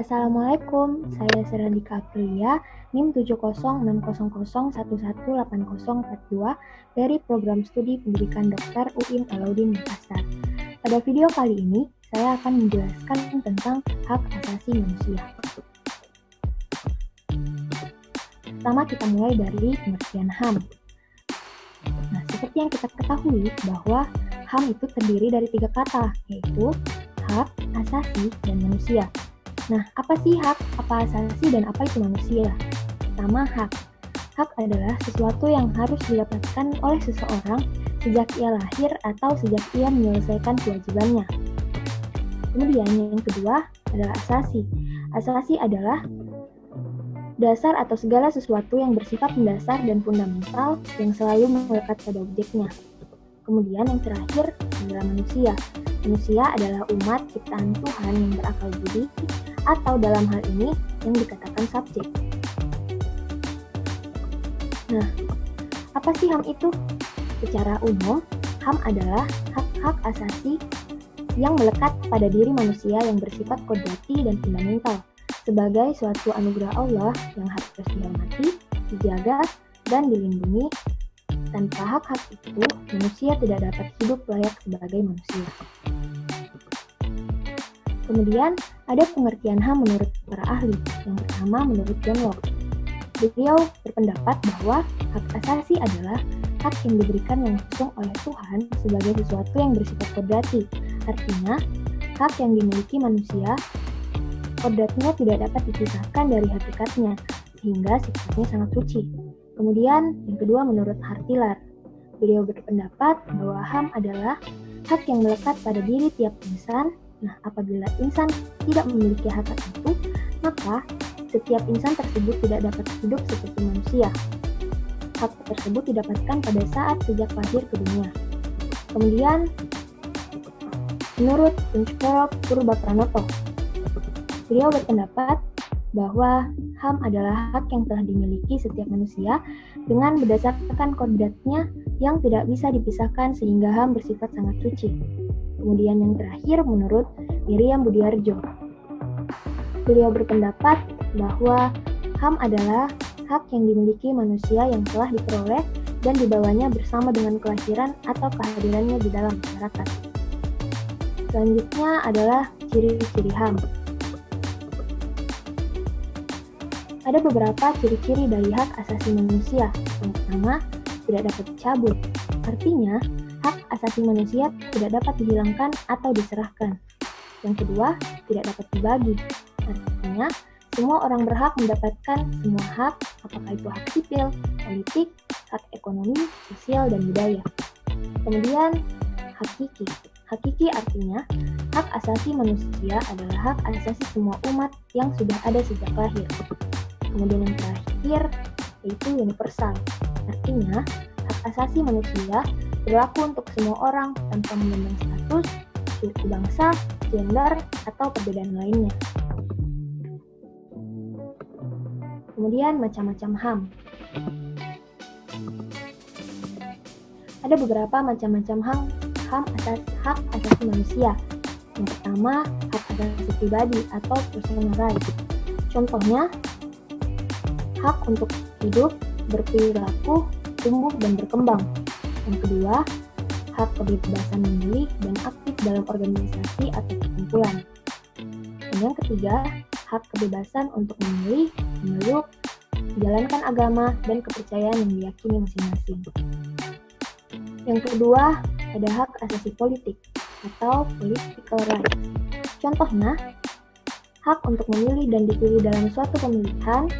Assalamualaikum, saya Serandika Aprilia, NIM 706001118042 dari Program Studi Pendidikan Dokter UIN Alauddin Makassar. Pada video kali ini, saya akan menjelaskan tentang hak asasi manusia. Pertama, kita mulai dari pengertian HAM. Nah, seperti yang kita ketahui bahwa HAM itu terdiri dari 3 kata, yaitu hak, asasi, dan manusia. Nah, apa sih hak, apa asasi, dan apa itu manusia? Pertama, hak. Hak adalah sesuatu yang harus didapatkan oleh seseorang sejak ia lahir atau sejak ia menyelesaikan kewajibannya. Kemudian yang kedua adalah asasi. Asasi adalah dasar atau segala sesuatu yang bersifat mendasar dan fundamental yang selalu melekat pada objeknya. Kemudian yang terakhir adalah manusia. Manusia adalah umat ciptaan Tuhan yang berakal budi, atau dalam hal ini yang dikatakan subjek. Nah, apa sih HAM itu? Secara umum, HAM adalah hak-hak asasi yang melekat pada diri manusia yang bersifat kodrati dan fundamental, sebagai suatu anugerah Allah yang harus dihormati, dijaga, dan dilindungi. Tanpa hak-hak itu, manusia tidak dapat hidup layak sebagai manusia. Kemudian, ada pengertian HAM menurut para ahli. Yang pertama, menurut John Locke. Beliau berpendapat bahwa hak asasi adalah hak yang diberikan langsung oleh Tuhan sebagai sesuatu yang bersifat kodrati. Artinya, hak yang dimiliki manusia, kodratnya tidak dapat dipisahkan dari hakikatnya, sehingga sifatnya sangat suci. Kemudian, yang kedua menurut Hartilar. Beliau berpendapat bahwa HAM adalah hak yang melekat pada diri tiap insan. Nah, apabila insan tidak memiliki hak itu, maka setiap insan tersebut tidak dapat hidup seperti manusia. Hak tersebut didapatkan pada saat sejak lahir ke dunia. Kemudian, menurut Kunchoro Purbapranoto, beliau berpendapat bahwa HAM adalah hak yang telah dimiliki setiap manusia dengan berdasarkan kodratnya yang tidak bisa dipisahkan sehingga HAM bersifat sangat suci. Kemudian yang terakhir menurut Miriam Budiarjo. Beliau berpendapat bahwa HAM adalah hak yang dimiliki manusia yang telah diperoleh dan dibawanya bersama dengan kelahiran atau kehadirannya di dalam masyarakat. Selanjutnya adalah ciri-ciri HAM. Ada beberapa ciri-ciri dari hak asasi manusia. Yang pertama, tidak dapat dicabut. Artinya, hak asasi manusia tidak dapat dihilangkan atau diserahkan. Yang kedua, tidak dapat dibagi. Artinya, semua orang berhak mendapatkan semua hak, apakah itu hak sipil, politik, hak ekonomi, sosial, dan budaya. Kemudian, hakiki. Hakiki artinya, hak asasi manusia adalah hak asasi semua umat yang sudah ada sejak lahir. Kemudian yang terakhir, yaitu universal. Artinya, hak asasi manusia berlaku untuk semua orang tanpa memandang status, suku bangsa, gender, atau perbedaan lainnya. Kemudian macam-macam HAM. Ada beberapa macam-macam HAM hak asasi manusia. Yang pertama, hak asasi pribadi atau personal rights. Contohnya, hak untuk hidup, berperilaku, tumbuh, dan berkembang. Yang kedua, hak kebebasan memilih dan aktif dalam organisasi atau perkumpulan. Dan yang ketiga, hak kebebasan untuk memilih, memeluk, menjalankan agama, dan kepercayaan yang diyakini masing-masing. Yang kedua, ada hak asasi politik atau political rights. Contohnya, hak untuk memilih dan dipilih dalam suatu pemilihan,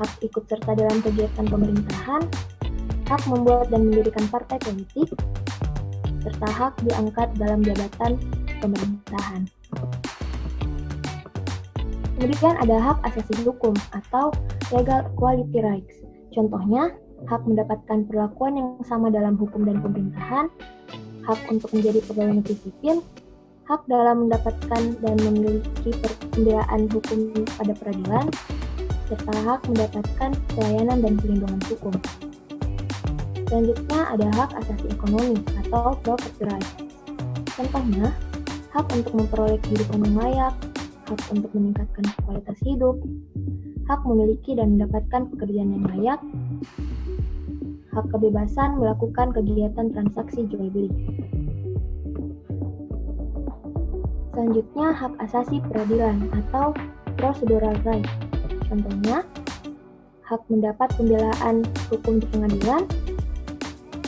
hak ikut serta dalam kegiatan pemerintahan, hak membuat dan mendirikan partai politik, serta hak diangkat dalam jabatan pemerintahan. Kemudian ada hak asasi hukum atau legal equality rights. Contohnya, hak mendapatkan perlakuan yang sama dalam hukum dan pemerintahan, hak untuk menjadi pegawai negeri sipil, hak dalam mendapatkan dan memiliki pembelaan hukum pada peradilan, serta hak mendapatkan pelayanan dan perlindungan hukum. Selanjutnya ada hak asasi ekonomi atau property rights. Contohnya, hak untuk memperoleh kehidupan yang layak, hak untuk meningkatkan kualitas hidup, hak memiliki dan mendapatkan pekerjaan yang layak, hak kebebasan melakukan kegiatan transaksi jual beli. Selanjutnya, hak asasi peradilan atau procedural right. Contohnya, hak mendapat pembelaan hukum di pengadilan,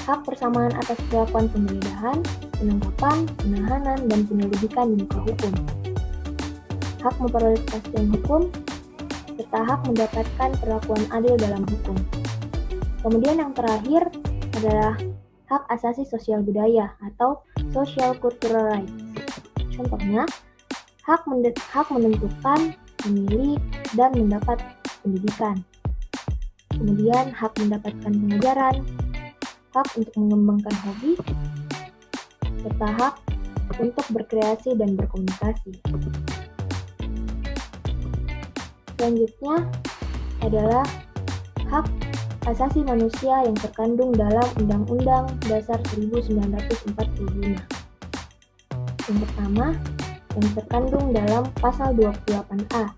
hak persamaan atas perlakuan penggeledahan, penangkapan, penahanan, dan penyelidikan di muka hukum, hak memperoleh kepastian hukum, serta hak mendapatkan perlakuan adil dalam hukum. Kemudian yang terakhir adalah hak asasi sosial budaya atau social cultural rights. Contohnya, hak menentukan, memilih, dan mendapat pendidikan. Kemudian hak mendapatkan pengajaran, hak untuk mengembangkan hobi, serta hak untuk berkreasi dan berkomunikasi. Selanjutnya adalah hak asasi manusia yang terkandung dalam Undang-Undang Dasar 1945. Yang pertama, yang terkandung dalam pasal 28A.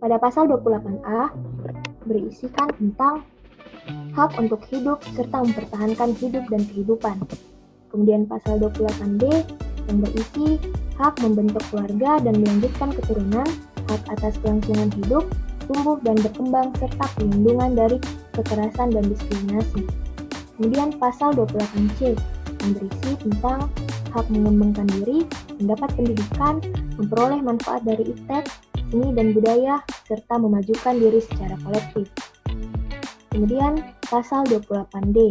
Pada pasal 28A berisikan tentang hak untuk hidup serta mempertahankan hidup dan kehidupan. Kemudian pasal 28B yang berisi hak membentuk keluarga dan melanjutkan keturunan, hak atas kelangsungan hidup, tumbuh dan berkembang, serta perlindungan dari kekerasan dan diskriminasi. Kemudian pasal 28C yang berisi tentang hak mengembangkan diri, mendapat pendidikan, memperoleh manfaat dari iptek, seni dan budaya, serta memajukan diri secara kolektif. Kemudian pasal 28D.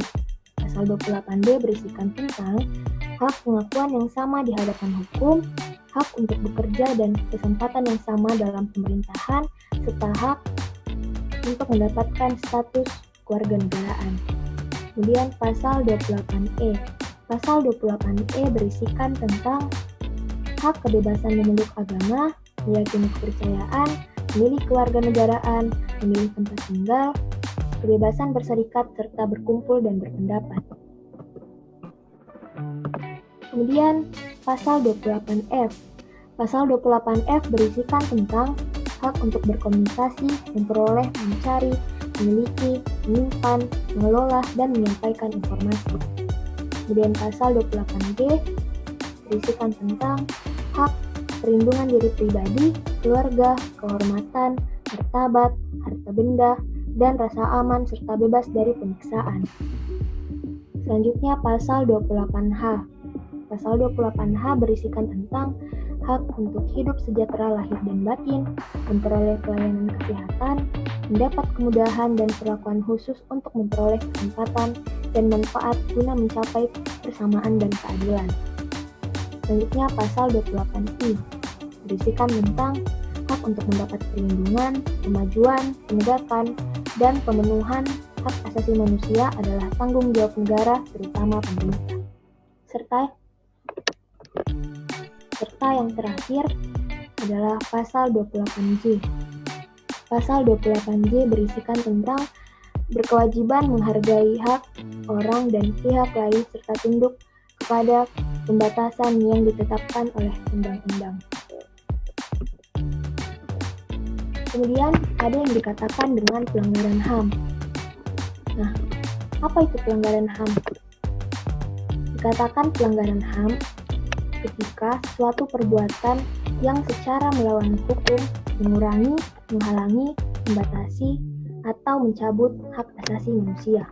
Pasal 28D berisikan tentang hak pengakuan yang sama di hadapan hukum, hak untuk bekerja dan kesempatan yang sama dalam pemerintahan, serta hak untuk mendapatkan status kewarganegaraan. Kemudian pasal 28E. Pasal 28E berisikan tentang hak kebebasan memeluk agama, meyakini kepercayaan, memilih kewarganegaraan, memilih tempat tinggal, kebebasan berserikat serta berkumpul dan berpendapat. Kemudian pasal 28F. Pasal 28F berisikan tentang hak untuk berkomunikasi, memperoleh, mencari, memiliki, menyimpan, mengelola, dan menyampaikan informasi. Kemudian pasal 28G berisikan tentang hak perlindungan diri pribadi, keluarga, kehormatan, martabat, harta benda, dan rasa aman serta bebas dari penyiksaan. Selanjutnya pasal 28H. Pasal 28H berisikan tentang hak untuk hidup sejahtera lahir dan batin, memperoleh pelayanan kesehatan, mendapat kemudahan dan perlakuan khusus untuk memperoleh kesempatan dan manfaat guna mencapai persamaan dan keadilan. Selanjutnya pasal 28I berisikan tentang hak untuk mendapat perlindungan, kemajuan, penegakan, dan pemenuhan hak asasi manusia adalah tanggung jawab negara, terutama pemerintah. Serta yang terakhir adalah pasal 28J. Pasal 28J berisikan tentang berkewajiban menghargai hak orang dan pihak lain serta tunduk kepada pembatasan yang ditetapkan oleh undang-undang. Kemudian ada yang dikatakan dengan pelanggaran HAM. Nah, apa itu pelanggaran HAM? Dikatakan pelanggaran HAM ketika suatu perbuatan yang secara melawan hukum mengurangi, menghalangi, membatasi, atau mencabut hak asasi manusia.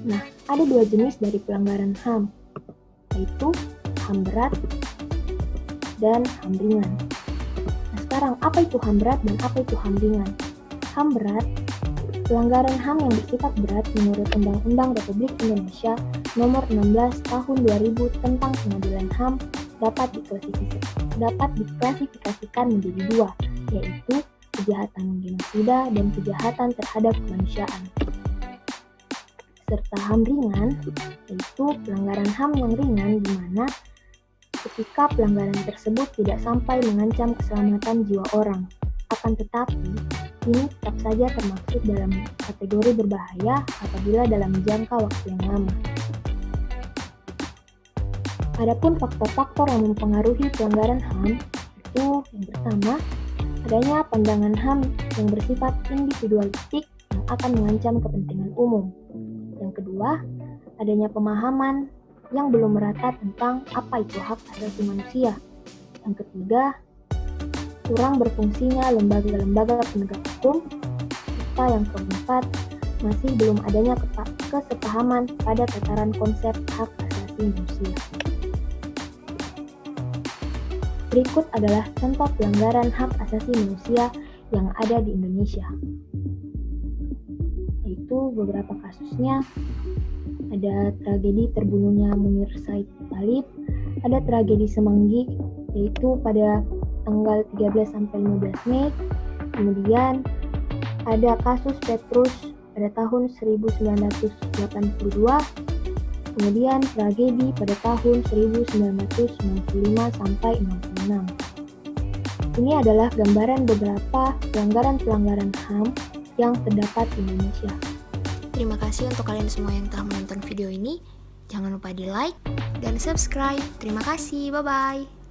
Nah, ada dua jenis dari pelanggaran HAM, yaitu HAM berat dan HAM ringan. Nah, sekarang apa itu HAM berat dan apa itu HAM ringan? HAM berat, pelanggaran HAM yang bersifat berat menurut Undang-Undang Republik Indonesia Nomor 16 Tahun 2000 tentang Pengadilan HAM dapat diklasifikasikan menjadi dua, yaitu kejahatan genosida dan kejahatan terhadap kemanusiaan. Serta HAM ringan, yaitu pelanggaran HAM yang ringan di mana ketika pelanggaran tersebut tidak sampai mengancam keselamatan jiwa orang. Akan tetapi, ini tetap saja termasuk dalam kategori berbahaya apabila dalam jangka waktu yang lama. Adapun faktor-faktor yang mempengaruhi pelanggaran HAM itu yang pertama, adanya pandangan HAM yang bersifat individualistik yang akan mengancam kepentingan umum. Yang kedua, adanya pemahaman yang belum merata tentang apa itu hak asasi manusia. Yang ketiga, kurang berfungsinya lembaga-lembaga penegak hukum. Serta yang keempat, masih belum adanya kesepahaman pada tataran konsep hak asasi manusia. Berikut adalah contoh pelanggaran hak asasi manusia yang ada di Indonesia. Yaitu beberapa kasusnya, ada tragedi terbunuhnya Munir Said Talib, ada tragedi Semanggi yaitu pada tanggal 13 sampai 15 Mei. Kemudian ada kasus Petrus pada tahun 1982, kemudian tragedi pada tahun 1995 sampai 66. Ini adalah gambaran beberapa pelanggaran-pelanggaran HAM yang terdapat di Indonesia. Terima kasih untuk kalian semua yang telah menonton video ini. Jangan lupa di like dan subscribe. Terima kasih, bye-bye.